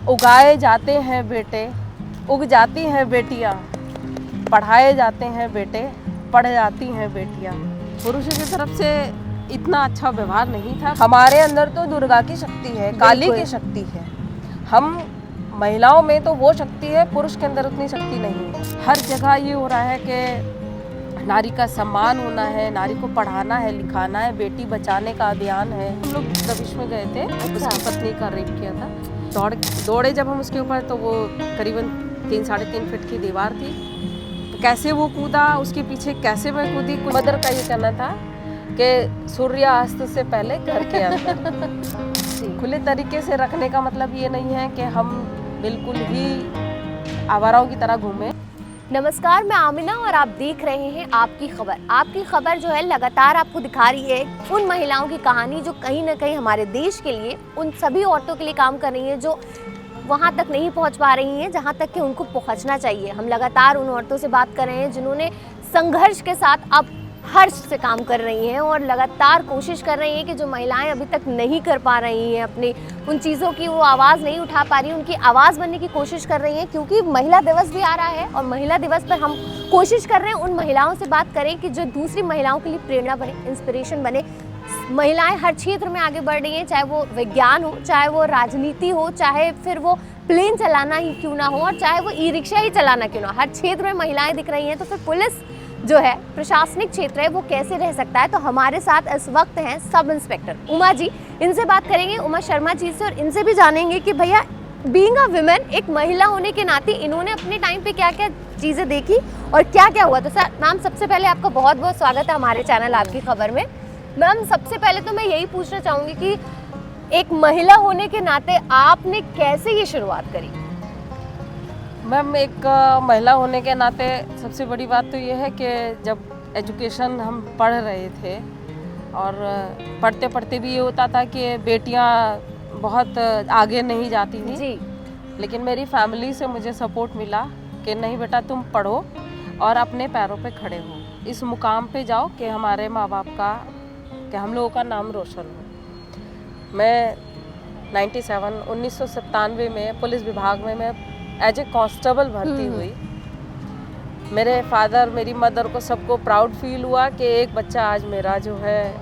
उगाए जाते हैं बेटे, उग जाती हैं बेटियां, पढ़ाए जाते हैं बेटे, पढ़ जाती हैं बेटियां। पुरुषों की तरफ से इतना अच्छा व्यवहार नहीं था। हमारे अंदर तो दुर्गा की शक्ति है, काली की शक्ति है। हम महिलाओं में तो वो शक्ति है, पुरुष के अंदर उतनी शक्ति नहीं है। हर जगह ये हो रहा है कि नारी का सम्मान होना है, नारी को पढ़ाना है, लिखाना है, बेटी बचाने का अभियान है। हम लोग दबिश में गए थे, उसकी पत्नी का रेप किया था। दौड़े जब हम उसके ऊपर, तो वो करीबन 3-3.5 फीट की दीवार थी। तो कैसे वो कूदा, उसके पीछे कैसे मैं कूदी। मदर का ये कहना था कि सूर्यास्त से पहले घर के अंदर। खुले तरीके से रखने का मतलब ये नहीं है कि हम बिल्कुल ही आवाराओं की तरह घूमें। नमस्कार, मैं आमिना और आप देख रहे हैं आपकी खबर। आपकी खबर जो है लगातार आपको दिखा रही है उन महिलाओं की कहानी जो कहीं ना कहीं हमारे देश के लिए, उन सभी औरतों के लिए काम कर रही हैं जो वहाँ तक नहीं पहुँच पा रही हैं जहाँ तक कि उनको पहुँचना चाहिए। हम लगातार उन औरतों से बात कर रहे हैं जिन्होंने संघर्ष के साथ अब हर्ष से काम कर रही हैं और लगातार कोशिश कर रही हैं कि जो महिलाएं अभी तक नहीं कर पा रही हैं, अपनी उन चीज़ों की वो आवाज़ नहीं उठा पा रही, उनकी आवाज़ बनने की कोशिश कर रही हैं। क्योंकि महिला दिवस भी आ रहा है और महिला दिवस पर हम कोशिश कर रहे हैं उन महिलाओं से बात करें कि जो दूसरी महिलाओं के लिए प्रेरणा बने, इंस्पिरेशन बने। महिलाएं हर क्षेत्र में आगे बढ़ रही हैं, चाहे वो विज्ञान हो, चाहे वो राजनीति हो, चाहे फिर वो प्लेन चलाना ही क्यों ना हो और चाहे वो ई रिक्शा ही चलाना क्यों ना हो, हर क्षेत्र में महिलाएं दिख रही हैं। तो फिर पुलिस जो है, प्रशासनिक क्षेत्र है, वो कैसे रह सकता है। तो हमारे साथ इस वक्त हैं सब इंस्पेक्टर उमा जी। इनसे बात करेंगे, उमा शर्मा जी से, और इनसे भी जानेंगे कि भैया बीइंग अ वुमेन, एक महिला होने के नाते इन्होंने अपने टाइम पे क्या क्या चीज़ें देखी और क्या क्या हुआ। तो सर मैम, सबसे पहले आपका बहुत बहुत स्वागत है हमारे चैनल आपकी खबर में। मैम, सबसे पहले तो मैं यही पूछना चाहूँगी कि एक महिला होने के नाते आपने कैसे ये शुरुआत करी। मैम, एक महिला होने के नाते सबसे बड़ी बात तो ये है कि जब एजुकेशन हम पढ़ रहे थे और पढ़ते पढ़ते भी ये होता था कि बेटियां बहुत आगे नहीं जाती थी जी। लेकिन मेरी फैमिली से मुझे सपोर्ट मिला कि नहीं बेटा, तुम पढ़ो और अपने पैरों पे खड़े हो, इस मुकाम पे जाओ कि हमारे माँ बाप का, कि हम लोगों का नाम रोशन हो। मैं 1997 में पुलिस विभाग में मैं एज ए कांस्टेबल भर्ती हुई। मेरे फादर, मेरी मदर को सबको प्राउड फील हुआ कि एक बच्चा आज मेरा जो है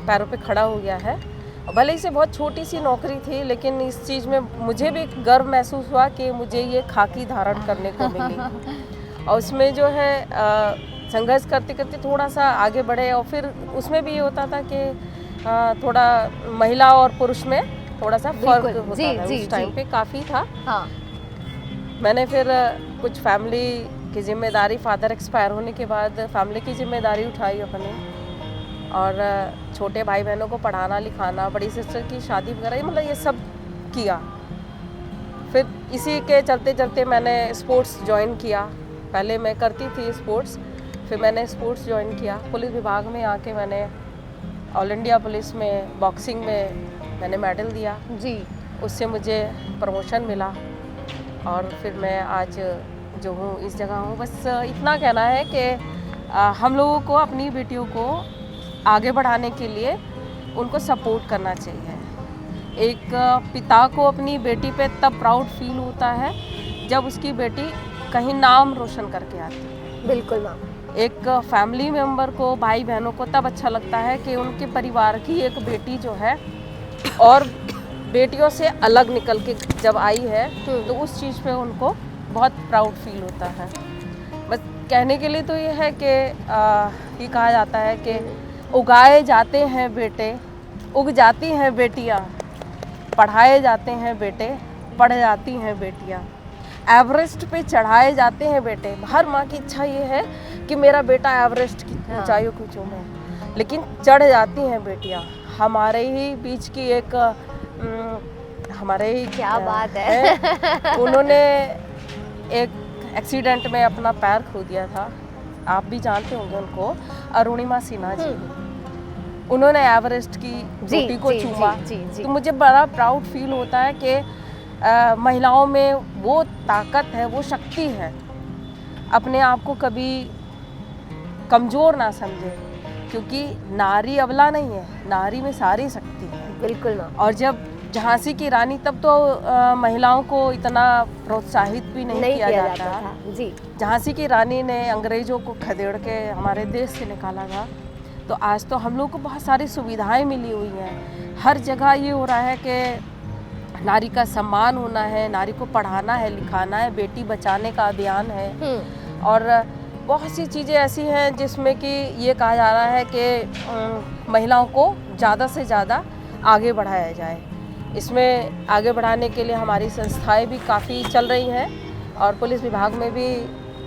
पैरों पे खड़ा हो गया है। भले ही से बहुत छोटी सी नौकरी थी, लेकिन इस चीज़ में मुझे भी गर्व महसूस हुआ कि मुझे ये खाकी धारण करने को मिली। और उसमें जो है संघर्ष करते करते थोड़ा सा आगे बढ़े। और फिर उसमें भी ये होता था कि थोड़ा महिला और पुरुष में थोड़ा सा फर्क होता था। उस टाइम पे काफ़ी था। हाँ। मैंने फिर कुछ फैमिली की जिम्मेदारी, फादर एक्सपायर होने के बाद फैमिली की जिम्मेदारी उठाई अपनी, और छोटे भाई बहनों को पढ़ाना लिखाना, बड़ी सिस्टर की शादी वगैरह, मतलब ये सब किया। फिर इसी के चलते चलते मैंने स्पोर्ट्स ज्वाइन किया। पहले मैं करती थी स्पोर्ट्स, फिर मैंने स्पोर्ट्स ज्वाइन किया। पुलिस विभाग में आके मैंने ऑल इंडिया पुलिस में बॉक्सिंग में मैंने मेडल दिया जी। उससे मुझे प्रमोशन मिला और फिर मैं आज जो हूँ इस जगह हूँ। बस इतना कहना है कि हम लोगों को अपनी बेटियों को आगे बढ़ाने के लिए उनको सपोर्ट करना चाहिए। एक पिता को अपनी बेटी पे तब प्राउड फील होता है जब उसकी बेटी कहीं नाम रोशन करके आती है। बिल्कुल मैम। एक फैमिली मेम्बर को, भाई बहनों को तब अच्छा लगता है कि उनके परिवार की एक बेटी जो है और बेटियों से अलग निकल के जब आई है तो उस चीज़ पे उनको बहुत प्राउड फील होता है। बस कहने के लिए तो ये है कि ये कहा जाता है कि उगाए जाते हैं बेटे, उग जाती हैं बेटियां, पढ़ाए जाते हैं बेटे, पढ़ जाती हैं बेटियां, एवरेस्ट पे चढ़ाए जाते हैं बेटे। हर माँ की इच्छा ये है कि मेरा बेटा एवरेस्ट की ऊंचाइयों को चूमे, लेकिन चढ़ जाती हैं बेटियां। हमारे ही बीच की एक हमारे ही क्या बात है। उन्होंने एक एक्सीडेंट में अपना पैर खो दिया था, आप भी जानते होंगे उनको, अरुणिमा सिन्हा जी। उन्होंने एवरेस्ट की चोटी को चूमा। तो मुझे बड़ा प्राउड फील होता है कि महिलाओं में वो ताकत है, वो शक्ति है। अपने आप को कभी कमज़ोर ना समझे, क्योंकि नारी अबला नहीं है, नारी में सारी शक्ति है। बिल्कुल। और जब झांसी की रानी तब तो महिलाओं को इतना प्रोत्साहित भी नहीं किया जाता था जी। झांसी की रानी ने अंग्रेजों को खदेड़ के हमारे देश से निकाला था। तो आज तो हम लोग को बहुत सारी सुविधाएं मिली हुई हैं। हर जगह ये हो रहा है कि नारी का सम्मान होना है, नारी को पढ़ाना है, लिखाना है, बेटी बचाने का अभियान है। और बहुत सी चीज़ें ऐसी हैं जिसमें कि ये कहा जा रहा है कि महिलाओं को ज़्यादा से ज़्यादा आगे बढ़ाया जाए। इसमें आगे बढ़ाने के लिए हमारी संस्थाएं भी काफ़ी चल रही हैं और पुलिस विभाग में भी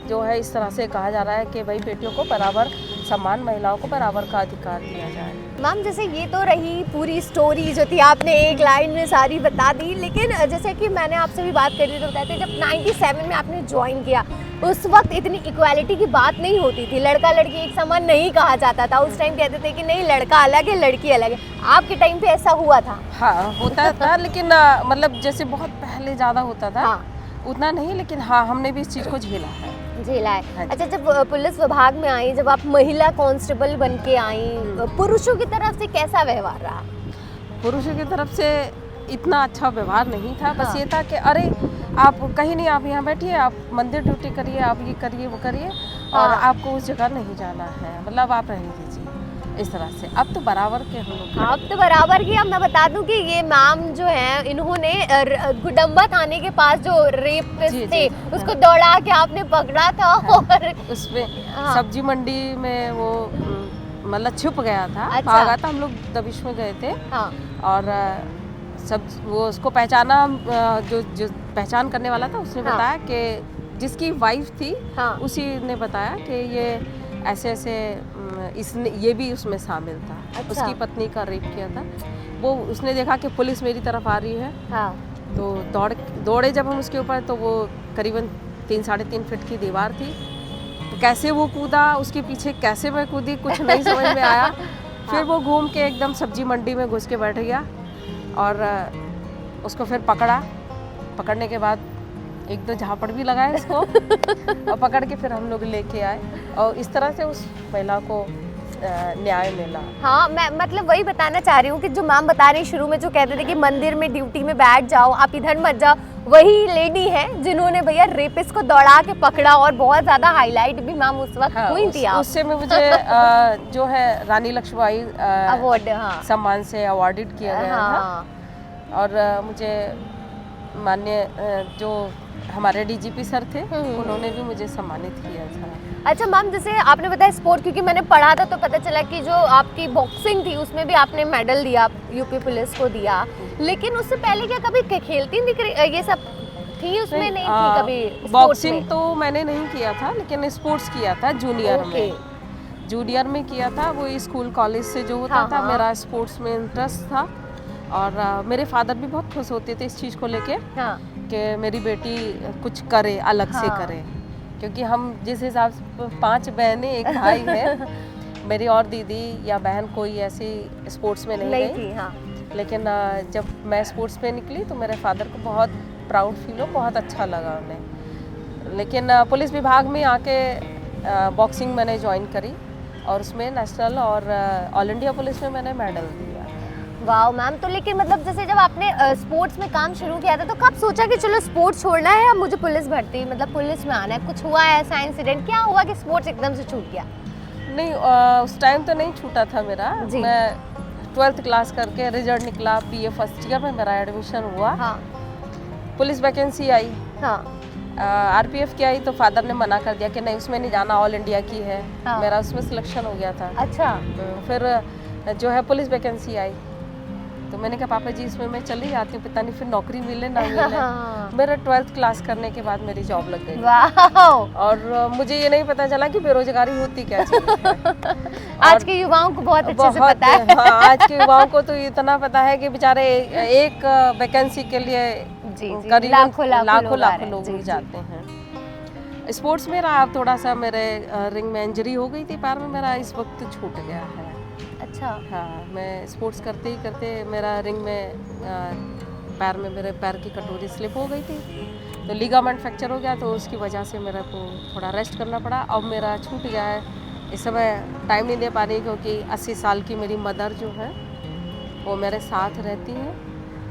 जो है इस तरह से कहा जा रहा है कि भाई बेटियों को बराबर सम्मान, महिलाओं को बराबर का अधिकार दिया जाए। मैम जैसे ये तो रही पूरी स्टोरी जो थी, आपने एक लाइन में सारी बता दी, लेकिन जैसे कि मैंने आपसे भी बात करी तो बताते जब 97 में आपने ज्वाइन किया उस वक्त इतनी इक्वालिटी की बात नहीं होती थी, लड़का लड़की एक समान नहीं कहा जाता था। उस टाइम कहते थे कि नहीं लड़का अलग है लड़की अलग है। आपके टाइम पे ऐसा हुआ था? हाँ होता था, लेकिन मतलब जैसे बहुत पहले ज़्यादा होता था। हाँ। उतना नहीं, लेकिन हाँ हमने भी इस चीज़ को झेला है। हाँ। अच्छा, जब पुलिस विभाग में आई, जब आप महिला कांस्टेबल बन के आई, पुरुषों की तरफ से कैसा व्यवहार रहा? पुरुषों की तरफ से इतना अच्छा व्यवहार नहीं था। बस ये था कि अरे आप कहीं नहीं, आप यहाँ बैठिए, आप मंदिर ड्यूटी करिए, आप ये करिए वो करिए, और आपको उस जगह नहीं जाना है, मतलब आप रहने दीजिए, इस तरह से। अब तो बराबर के हम लोग, अब तो बराबर की। अब मैं बता दूं कि ये मैम जो है इन्होंने गुडम्बा थाने के पास जो रेपिस्ट थे उसको दौड़ा के आपने पकड़ा था। और उसमें सब्जी मंडी में वो मतलब छुप गया था। भागा था, हम लोग दबिश में गए थे। और सब वो उसको पहचाना, जो पहचान करने वाला था उसने बताया कि जिसकी वाइफ थी उसी ने बताया कि ये ऐसे ऐसे इसने ये भी उसमें शामिल था। अच्छा। उसकी पत्नी का रेप किया था। वो उसने देखा कि पुलिस मेरी तरफ आ रही है। तो दौड़े जब हम उसके ऊपर, तो वो करीबन 3-3.5 फीट की दीवार थी। तो कैसे वो कूदा, उसके पीछे कैसे मैं कूदी, कुछ नहीं समझ में आया। फिर वो घूम के एकदम सब्जी मंडी में घुस के बैठ गया और उसको फिर पकड़ने के बाद एक दो झापड़ भी लगाए उसको और पकड़ के फिर हम लोग लेके आए और इस तरह से उस महिला को न्याय मिला। हाँ, मैं मतलब वही बताना चाह रही हूँ कि जो मैम बता रही शुरू में जो कहते थे कि मंदिर में ड्यूटी में बैठ जाओ, आप इधर मत जाओ, वही लेडी है जिन्होंने भैया रेपिस्ट को दौड़ा के पकड़ा और बहुत ज्यादा हाईलाइट भी मैम उस वक्त हुई थी। उससे में मुझे जो है रानी लक्ष्मीबाई अवार्ड सम्मान से अवार्डेड किया गया था। और मुझे माननीय जो हमारे डीजीपी सर थे उन्होंने भी मुझे सम्मानित किया था। अच्छा मैम, जैसे आपने बताया स्पोर्ट, क्योंकि मैंने पढ़ा था तो पता चला कि जो आपकी बॉक्सिंग थी उसमें भी आपने मेडल दिया, यूपी पुलिस को दिया, लेकिन उससे पहले क्या कभी खेलती दिख रही, ये सब थी उसमें? नहीं थी कभी बॉक्सिंग? तो मैंने नहीं किया था, लेकिन स्पोर्ट्स किया था जूनियर में किया था। वो स्कूल कॉलेज से जो होता था। मेरा स्पोर्ट्स में इंटरेस्ट था और मेरे फादर भी बहुत खुश होते थे इस चीज़ को लेके कि मेरी बेटी कुछ करे, अलग से करे, क्योंकि हम जिस हिसाब से 5 बहनें एक भाई है, मेरी और दीदी या बहन कोई ऐसी स्पोर्ट्स में नहीं थी। लेकिन जब मैं स्पोर्ट्स में निकली तो मेरे फादर को बहुत प्राउड फील हो, बहुत अच्छा लगा उन्हें। लेकिन पुलिस विभाग में आके बॉक्सिंग मैंने ज्वाइन करी और उसमें नेशनल और ऑल इंडिया पुलिस में मैंने मेडल दिया। वाह मैम, तो लेकिन मतलब जैसे जब आपने स्पोर्ट्स में काम शुरू किया था तो कब सोचा कि चलो स्पोर्ट्स छोड़ना है, अब मुझे पुलिस भर्ती मतलब पुलिस में आना है? कुछ हुआ है ऐसा इंसिडेंट, क्या हुआ कि स्पोर्ट्स एकदम से छूट गया? नहीं, उस टाइम तो नहीं छूटा था मेरा। मैं 12th क्लास करके रिजल्ट निकला, बीए फर्स्ट ईयर में मेरा एडमिशन हुआ। पुलिस वैकेंसी आई, आरपीएफ की आई, तो फादर ने मना कर दिया कि नहीं उसमें नहीं जाना, ऑल इंडिया की है। मेरा उसमें सिलेक्शन हो गया था। अच्छा। फिर जो है पुलिस वैकेंसी आई तो मैंने कहा पापा जी इसमें मैं चली जाती हूँ, पता नहीं फिर नौकरी मिले ना मिले। मेरा 12th क्लास करने के बाद मेरी जॉब लग गई और मुझे ये नहीं पता चला कि बेरोजगारी होती क्या चीज़ है। आज के युवाओं को बहुत अच्छे से पता है। हाँ, आज के युवाओं को तो इतना पता है कि बेचारे एक वैकेंसी के लिए करीब लाखों लोग जाते हैं। स्पोर्ट्स में रहा, थोड़ा सा मेरे रिंग में इंजरी हो गई थी पैर में, मेरा इस वक्त छूट गया है। अच्छा। हाँ, मैं स्पोर्ट्स करते ही करते मेरा रिंग में पैर में मेरे पैर की कटोरी स्लिप हो गई थी, तो लिगामेंट फ्रैक्चर हो गया, तो उसकी वजह से मेरे को थोड़ा रेस्ट करना पड़ा। अब मेरा छूट गया है, इस समय टाइम नहीं दे पा रही क्योंकि 80 साल की मेरी मदर जो है वो मेरे साथ रहती हैं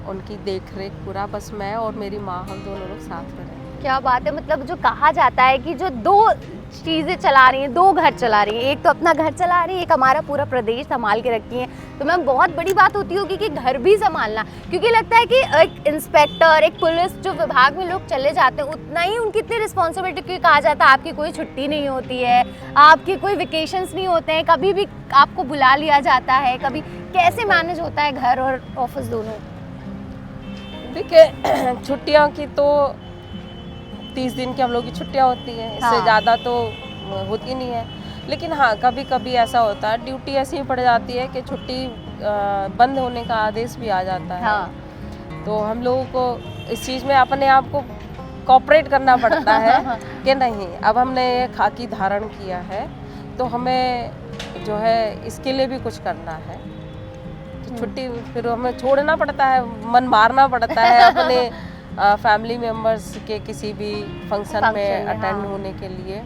उनकी देख रेख पूरा, बस मैं और मेरी माँ हम दोनों लोग साथ में रहते हैं। क्या बात है। मतलब जो कहा जाता है कि जो दो चीज़ें चला रही हैं, दो घर चला रही हैं, एक तो अपना घर चला रही है, एक हमारा पूरा प्रदेश संभाल के रखती हैं, तो मैम बहुत बड़ी बात होती होगी कि घर भी संभालना, क्योंकि लगता है कि एक इंस्पेक्टर, एक पुलिस जो विभाग में लोग चले जाते हैं उतना ही उनकी इतनी रिस्पॉन्सिबिलिटी, क्योंकि कहा जाता है आपकी कोई छुट्टी नहीं होती है, आपके कोई वेकेशंस नहीं होते हैं, कभी भी आपको बुला लिया जाता है, कभी कैसे मैनेज होता है घर और ऑफिस दोनों? देखिए छुट्टियाँ की तो 30 दिन की हम लोग की छुट्टियाँ होती हैं, इससे हाँ। ज़्यादा तो होती नहीं है। लेकिन हाँ, कभी कभी ऐसा होता है, ड्यूटी ऐसी ही पड़ जाती है कि छुट्टी बंद होने का आदेश भी आ जाता है। हाँ। तो हम लोगों को इस चीज़ में अपने आप को कोऑपरेट करना पड़ता है कि नहीं, अब हमने ये खाकी धारण किया है तो हमें जो है इसके लिए भी कुछ करना है। तो छुट्टी फिर हमें छोड़ना पड़ता है, मन मारना पड़ता है अपने फैमिली मेम्बर्स के किसी भी फंक्शन में में, अटेंड हाँ। होने के लिए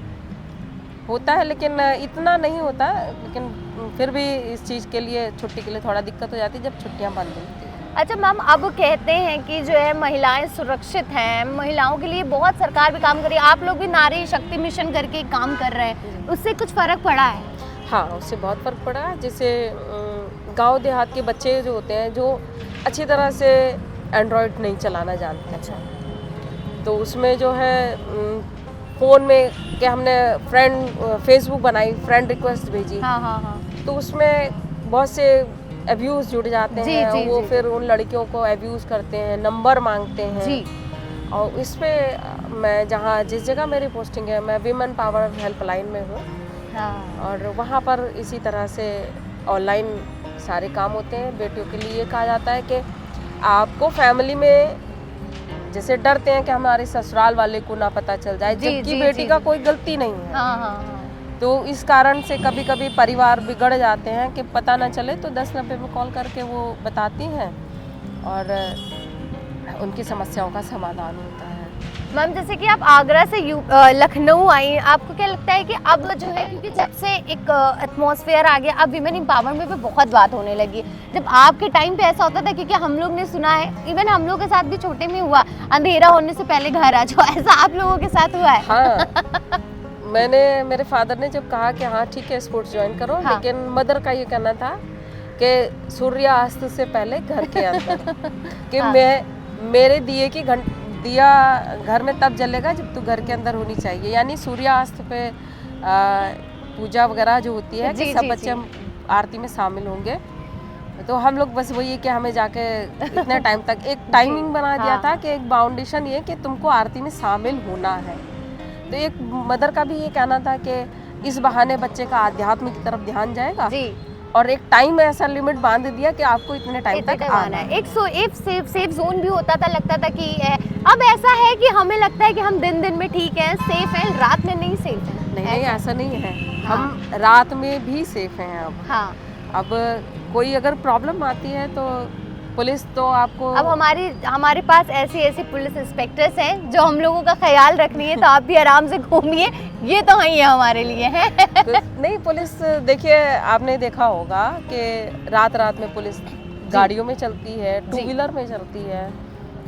होता है, लेकिन इतना नहीं होता। लेकिन फिर भी इस चीज़ के लिए, छुट्टी के लिए थोड़ा दिक्कत हो जाती है जब छुट्टियां बंद होती हैं। अच्छा मैम, अब कहते हैं कि जो है महिलाएं सुरक्षित हैं, महिलाओं के लिए बहुत सरकार भी काम कर रही है, आप लोग भी नारी शक्ति मिशन करके काम कर रहे हैं, उससे कुछ फ़र्क पड़ा है? हाँ, उससे बहुत फ़र्क पड़ा है। जैसे गांव देहात के बच्चे जो होते हैं, जो अच्छी तरह से एंड्रॉयड नहीं चलाना जानते हैं, अच्छा। तो उसमें जो है फ़ोन में कि हमने फेसबुक बनाई, फ्रेंड रिक्वेस्ट भेजी, हाँ हाँ हाँ। तो उसमें बहुत से अब्यूज़ जुड़ जाते जी, हैं। जी, वो जी, फिर उन लड़कियों को अब्यूज़ करते हैं, नंबर मांगते हैं। जी। और इस पे मैं जिस जगह मेरी पोस्टिंग है, मैं विमेन पावर हेल्पलाइन में हूँ, हाँ। और वहाँ पर इसी तरह से ऑनलाइन सारे काम होते हैं। बेटियों के लिए कहा जाता है कि आपको फैमिली में जैसे डरते हैं कि हमारे ससुराल वाले को ना पता चल जाए, जी, जबकि जी, बेटी जी, का जी। कोई गलती नहीं है। हाँ हाँ हाँ। तो इस कारण से कभी कभी परिवार बिगड़ जाते हैं कि पता ना चले, तो 1090 पे कॉल करके वो बताती हैं और उनकी समस्याओं का समाधान होता है। मैम, जैसे कि आप आगरा से लखनऊ आई हैं, आपको क्या लगता है कि अब जो है, क्योंकि जब से एक एटमॉस्फेयर आ गया, अब विमेन एम्पावरमेंट पे बहुत बात होने लगी, जब आपके टाइम पे ऐसा होता था, क्योंकि हम लोग ने सुना है, इवन हम लोग के साथ भी छोटे में हुआ, अंधेरा होने से पहले घर आ जाओ, ऐसा आप लोगों के साथ हुआ है? हाँ मेरे फादर ने जब कहा कि हाँ ठीक है स्पोर्ट्स ज्वाइन करो, हाँ। लेकिन मदर का ये कहना था कि सूर्यास्त से पहले घर के अंदर कि हाँ। मेरे दिए की दिया घर में तब जलेगा जब तू घर के अंदर होनी चाहिए। यानी सूर्यास्त पे पूजा वगैरह जो होती है कि जी, सब जी, बच्चे जी। आरती में शामिल होंगे, तो हम लोग बस वही है कि हमें जाके इतने टाइम तक एक टाइमिंग बना दिया हाँ। था कि एक बाउंडेशन ये कि तुमको आरती में शामिल होना है। तो एक मदर का भी ये कहना था कि इस बहाने बच्चे का आध्यात्म की तरफ ध्यान जाएगा, जी। और एक टाइम ऐसा लिमिट बांध दिया कि आपको इतने टाइम इतने तक टाइम आना आना है। है। एक सेफ जोन भी होता था, लगता था कि अब ऐसा है कि हमें लगता है कि हम दिन में ठीक हैं, सेफ हैं, रात में नहीं सेफ हैं। नहीं ऐसा नहीं है, हाँ। हम रात में भी सेफ हैं। हाँ। अब कोई अगर प्रॉब्लम आती है तो पुलिस तो आपको, अब हमारे पास ऐसे पुलिस इंस्पेक्टर्स हैं जो हम लोगों का ख्याल रख रही है, तो आप भी आराम से घूमिए, ये तो ही है हमारे लिए है। नहीं पुलिस, देखिए आपने देखा होगा कि रात में पुलिस गाड़ियों में चलती है, 2 व्हीलर में चलती है,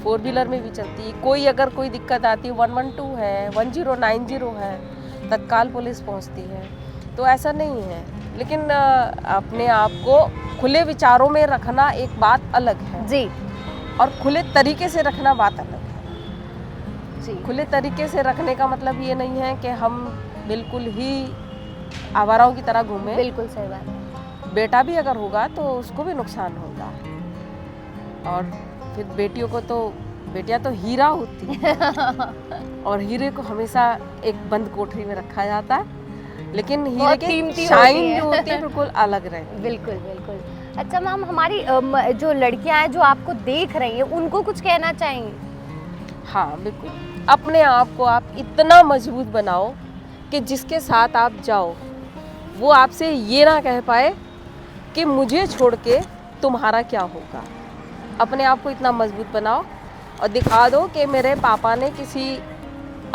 4 व्हीलर में भी चलती है। कोई दिक्कत आती है, 112 है, 1090 है, तत्काल पुलिस पहुंचती है। तो ऐसा नहीं है, लेकिन अपने आप को खुले विचारों में रखना एक बात अलग है जी। और खुले तरीके से रखना बात अलग है। जी। खुले तरीके से रखने का मतलब ये नहीं है कि हम बिल्कुल ही आवाराओं की तरह घूमें। बिल्कुल सही बात है। बेटा भी अगर होगा तो उसको भी नुकसान होगा, और फिर बेटियां तो हीरा होती है और हीरे को हमेशा एक बंद कोठरी में रखा जाता है, लेकिन हीरे की शाइन जो होती है बिल्कुल अलग रहे। बिल्कुल बिल्कुल। अच्छा मैम, हमारी जो लड़कियां हैं जो आपको देख रही हैं, उनको कुछ कहना चाहेंगे? हाँ बिल्कुल, अपने आप को आप इतना मजबूत बनाओ कि जिसके साथ आप जाओ वो आपसे ये ना कह पाए कि मुझे छोड़ के तुम्हारा क्या होगा। अपने आप को इतना मजबूत बनाओ और दिखा दो कि मेरे पापा ने किसी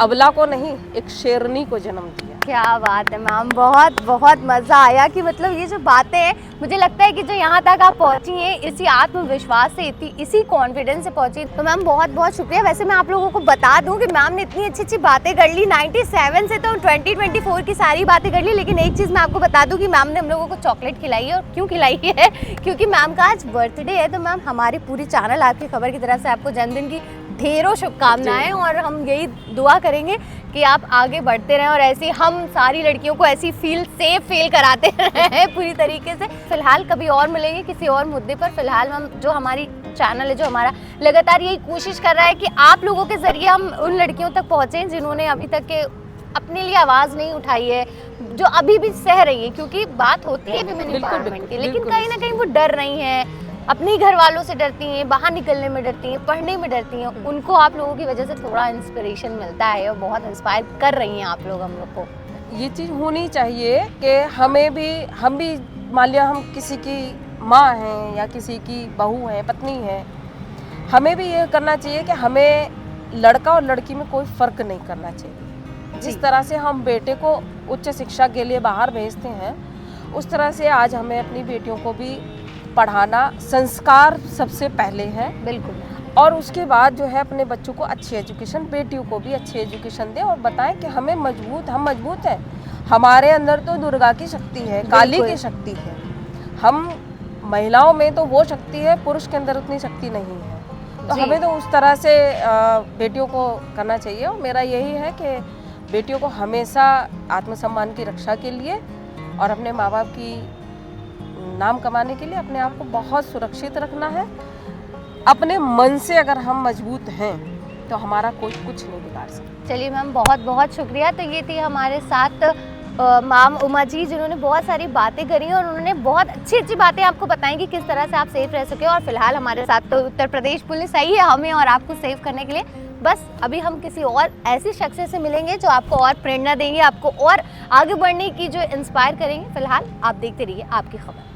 अबला को नहीं, एक शेरनी को जन्म दिया। क्या बात है मैम, बहुत बहुत मज़ा आया कि मतलब ये जो बातें हैं, मुझे लगता है कि जो यहाँ तक आप पहुँची हैं इसी आत्मविश्वास से, इसी कॉन्फिडेंस से पहुँची। तो मैम बहुत बहुत शुक्रिया। वैसे मैं आप लोगों को बता दूँ कि मैम ने इतनी अच्छी अच्छी बातें कर ली, 97 से तो 2024 की सारी बातें कर ली। लेकिन एक चीज़ मैं आपको बता दूँ कि मैम ने हम लोगों को चॉकलेट खिलाई है, और क्यों खिलाई है क्योंकि मैम का आज बर्थडे है। तो मैम हमारी पूरी चैनल आपकी खबर की तरफ से आपको जन्मदिन की ढेरों शुभकामनाएं, और हम यही दुआ करेंगे कि आप आगे बढ़ते रहें और ऐसे हम सारी लड़कियों को ऐसी सेफ फील कराते रहें पूरी तरीके से। फिलहाल कभी और मिलेंगे किसी और मुद्दे पर। फिलहाल हम जो हमारी चैनल है, जो हमारा लगातार यही कोशिश कर रहा है कि आप लोगों के ज़रिए हम उन लड़कियों तक पहुँचें जिन्होंने अभी तक के अपने लिए आवाज़ नहीं उठाई है, जो अभी भी सह रही है, क्योंकि बात होती है विमेन एम्पावरमेंट की, लेकिन कहीं ना कहीं वो डर रही हैं, अपने घर वालों से डरती हैं, बाहर निकलने में डरती हैं, पढ़ने में डरती हैं। उनको आप लोगों की वजह से थोड़ा इंस्पिरेशन मिलता है और बहुत इंस्पायर कर रही हैं आप लोग हम लोग को। ये चीज़ होनी चाहिए कि हम भी मान लिया हम किसी की माँ हैं या किसी की बहू है, पत्नी है, हमें भी ये करना चाहिए कि हमें लड़का और लड़की में कोई फ़र्क नहीं करना चाहिए। जिस तरह से हम बेटे को उच्च शिक्षा के लिए बाहर भेजते हैं, उस तरह से आज हमें अपनी बेटियों को भी पढ़ाना, संस्कार सबसे पहले है। बिल्कुल। और उसके बाद जो है अपने बच्चों को अच्छी एजुकेशन, बेटियों को भी अच्छी एजुकेशन दें और बताएं कि हम मजबूत हैं। हमारे अंदर तो दुर्गा की शक्ति है, काली की शक्ति है। हम महिलाओं में तो वो शक्ति है, पुरुष के अंदर उतनी शक्ति नहीं है। तो हमें तो उस तरह से बेटियों को करना चाहिए। और मेरा यही है कि बेटियों को हमेशा आत्मसम्मान की रक्षा के लिए और अपने माँ बाप की नाम कमाने के लिए अपने आप को बहुत सुरक्षित रखना है। अपने मन से अगर हम मजबूत हैं तो हमारा कोई कुछ नहीं बिगाड़ सकता। चलिए मैम, बहुत बहुत शुक्रिया। तो ये थी हमारे साथ मैम उमा जी, जिन्होंने बहुत सारी बातें करी और उन्होंने बहुत अच्छी अच्छी बातें आपको बताई कि किस तरह से आप सेफ रह सके। और फिलहाल हमारे साथ तो उत्तर प्रदेश पुलिस आई है हमें और आपको सेव करने के लिए। बस अभी हम किसी और ऐसी शख्स से मिलेंगे जो आपको और प्रेरणा देंगे, आपको और आगे बढ़ने की जो इंस्पायर करेंगे। फिलहाल आप देखते रहिए आपकी खबर।